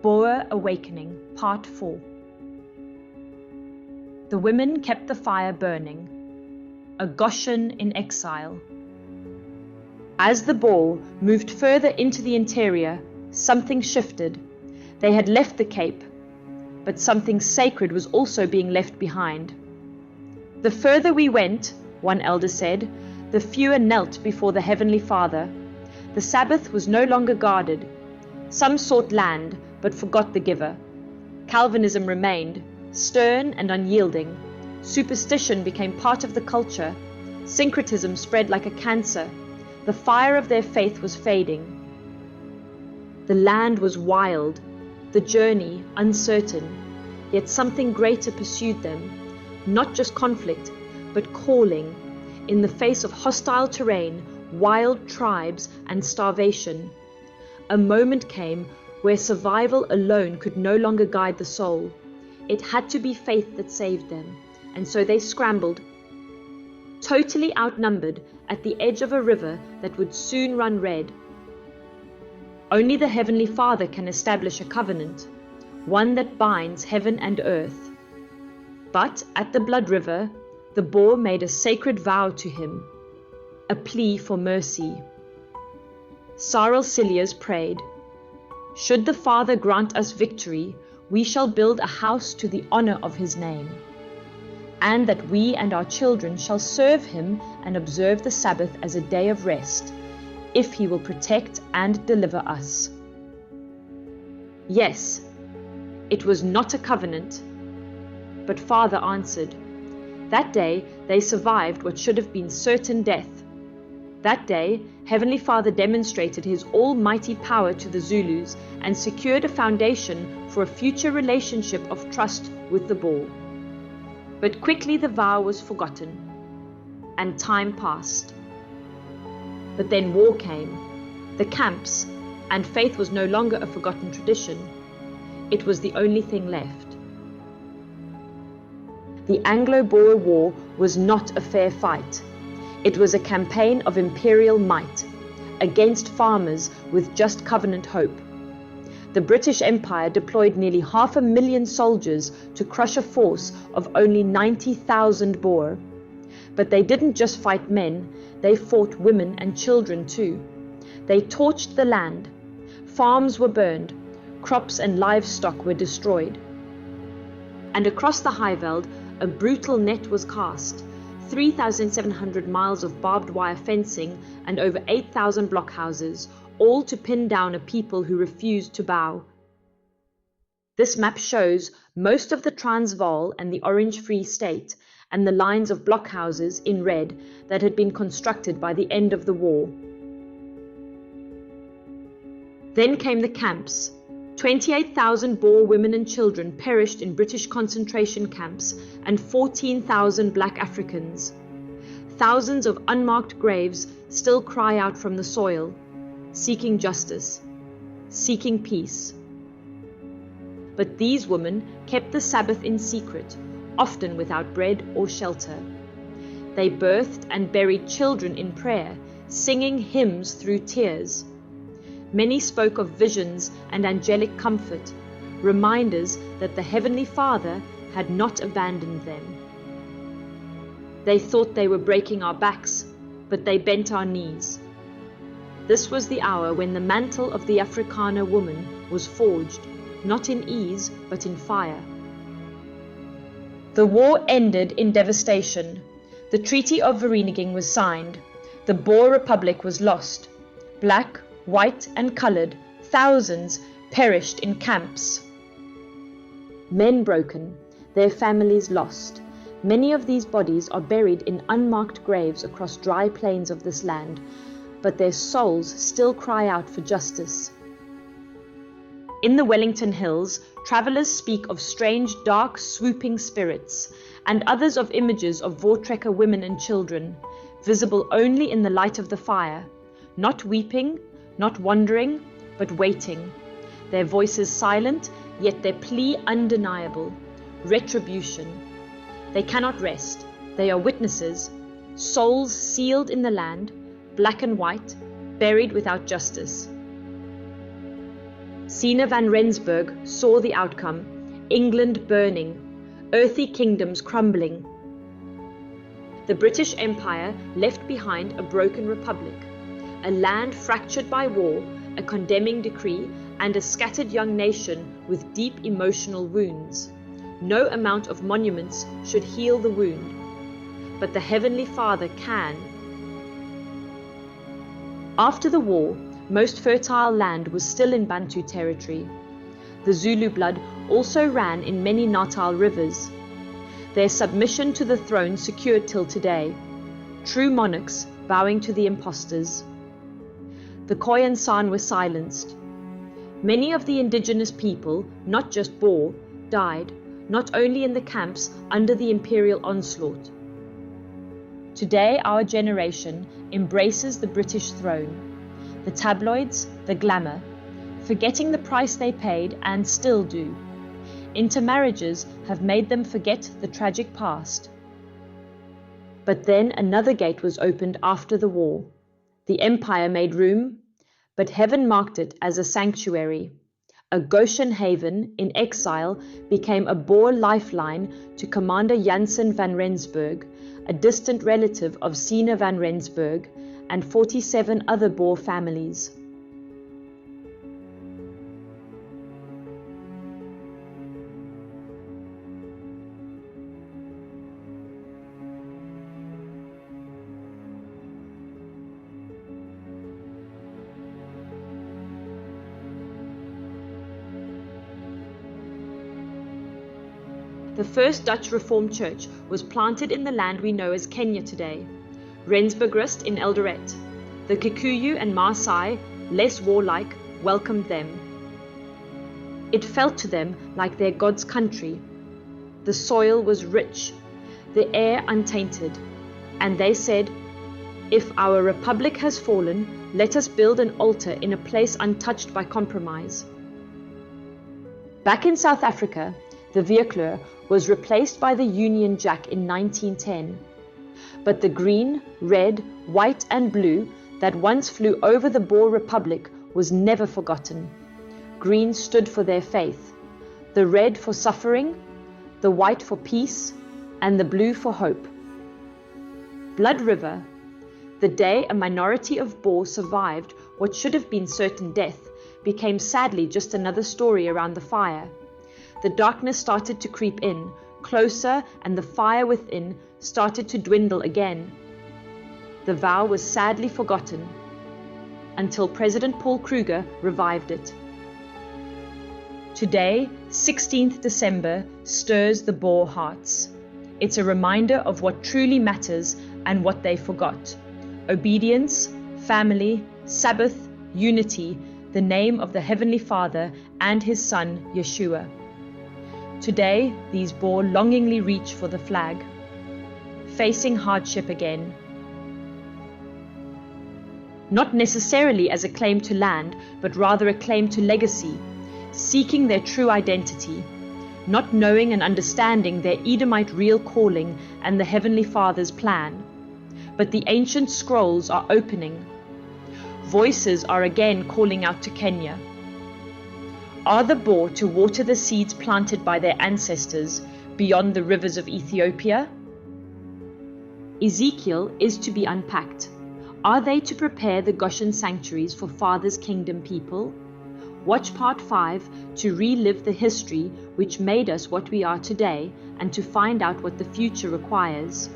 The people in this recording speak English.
Boere Awakening, Part 4. The women kept the fire burning. A Goshen in exile. As the Boer moved further into the interior, something shifted. They had left the Cape, but something sacred was also being left behind. The further we went, one elder said, the fewer knelt before the Heavenly Father. The Sabbath was no longer guarded. Some sought land, but forgot the giver. Calvinism remained, stern and unyielding. Superstition became part of the culture. Syncretism spread like a cancer. The fire of their faith was fading. The land was wild, the journey uncertain, yet something greater pursued them, not just conflict, but calling. In the face of hostile terrain, wild tribes, and starvation, a moment came where survival alone could no longer guide the soul. It had to be faith that saved them, and so they scrambled, totally outnumbered, at the edge of a river that would soon run red. Only the Heavenly Father can establish a covenant, one that binds heaven and earth. But at the blood river, the Boer made a sacred vow to him, a plea for mercy. Cyril Cilliers prayed, "Should the Father grant us victory, we shall build a house to the honor of his name, and that we and our children shall serve him and observe the Sabbath as a day of rest, if he will protect and deliver us." Yes, it was not a covenant, but Father answered. That day they survived what should have been certain death. That day, Heavenly Father demonstrated his almighty power to the Zulus and secured a foundation for a future relationship of trust with the Boer. But quickly the vow was forgotten, and time passed. But then war came, the camps, and faith was no longer a forgotten tradition. It was the only thing left. The Anglo-Boer War was not a fair fight. It was a campaign of imperial might, against farmers with just covenant hope. The British Empire deployed nearly 500,000 soldiers to crush a force of only 90,000 Boer. But they didn't just fight men, they fought women and children too. They torched the land. Farms were burned, crops and livestock were destroyed. And across the Highveld, a brutal net was cast. 3,700 miles of barbed wire fencing and over 8,000 blockhouses, all to pin down a people who refused to bow. This map shows most of the Transvaal and the Orange Free State, and the lines of blockhouses in red that had been constructed by the end of the war. Then came the camps. 28,000 Boer women and children perished in British concentration camps, and 14,000 black Africans. Thousands of unmarked graves still cry out from the soil, seeking justice, seeking peace. But these women kept the Sabbath in secret, often without bread or shelter. They birthed and buried children in prayer, singing hymns through tears. Many spoke of visions and angelic comfort, reminders that the Heavenly Father had not abandoned them. They thought they were breaking our backs, but they bent our knees. This was the hour when the mantle of the Afrikaner woman was forged, not in ease, but in fire. The war ended in devastation. The Treaty of Vereeniging was signed. The Boer Republic was lost. Black, white and colored, thousands perished in camps. Men broken, their families lost. Many of these bodies are buried in unmarked graves across dry plains of this land, but their souls still cry out for justice. In the Wellington Hills, travelers speak of strange, dark, swooping spirits, and others of images of Voortrekker women and children, visible only in the light of the fire, not weeping, not wandering, but waiting. Their voices silent, yet their plea undeniable. Retribution. They cannot rest. They are witnesses, souls sealed in the land, black and white, buried without justice. Sina van Rensburg saw the outcome, England burning, earthly kingdoms crumbling. The British Empire left behind a broken republic, a land fractured by war, a condemning decree, and a scattered young nation with deep emotional wounds. No amount of monuments should heal the wound, but the Heavenly Father can. After the war, most fertile land was still in Bantu territory. The Zulu blood also ran in many Natal rivers. Their submission to the throne secured till today, true monarchs bowing to the impostors. The Khoisan San were silenced. Many of the indigenous people, not just Boer, died, not only in the camps under the imperial onslaught. Today our generation embraces the British throne, the tabloids, the glamour, forgetting the price they paid and still do. Intermarriages have made them forget the tragic past. But then another gate was opened after the war. The empire made room, but heaven marked it as a sanctuary. A Goshen haven in exile became a Boer lifeline to Commander Jansen van Rensburg, a distant relative of Sina van Rensburg, and 47 other Boer families. The first Dutch Reformed church was planted in the land we know as Kenya today, Rensburgrust in Eldoret. The Kikuyu and Maasai, less warlike, welcomed them. It felt to them like their God's country. The soil was rich, the air untainted, and they said, "If our republic has fallen, let us build an altar in a place untouched by compromise." Back in South Africa, the Veerkleur was replaced by the Union Jack in 1910. But the green, red, white and blue that once flew over the Boer Republic was never forgotten. Green stood for their faith, the red for suffering, the white for peace, and the blue for hope. Blood River, the day a minority of Boer survived what should have been certain death, became sadly just another story around the fire. The darkness started to creep in, closer, and the fire within started to dwindle again. The vow was sadly forgotten, until President Paul Kruger revived it. Today, 16th December, stirs the Boer hearts. It's a reminder of what truly matters and what they forgot. Obedience, family, Sabbath, unity, the name of the Heavenly Father and His Son, Yeshua. Today, these Boer longingly reach for the flag, facing hardship again. Not necessarily as a claim to land, but rather a claim to legacy, seeking their true identity, not knowing and understanding their Edomite real calling and the Heavenly Father's plan. But the ancient scrolls are opening. Voices are again calling out to Kenya. Are the Boer to water the seeds planted by their ancestors beyond the rivers of Ethiopia? Ezekiel is to be unpacked. Are they to prepare the Goshen sanctuaries for Father's kingdom people? Watch part 5 to relive the history which made us what we are today and to find out what the future requires.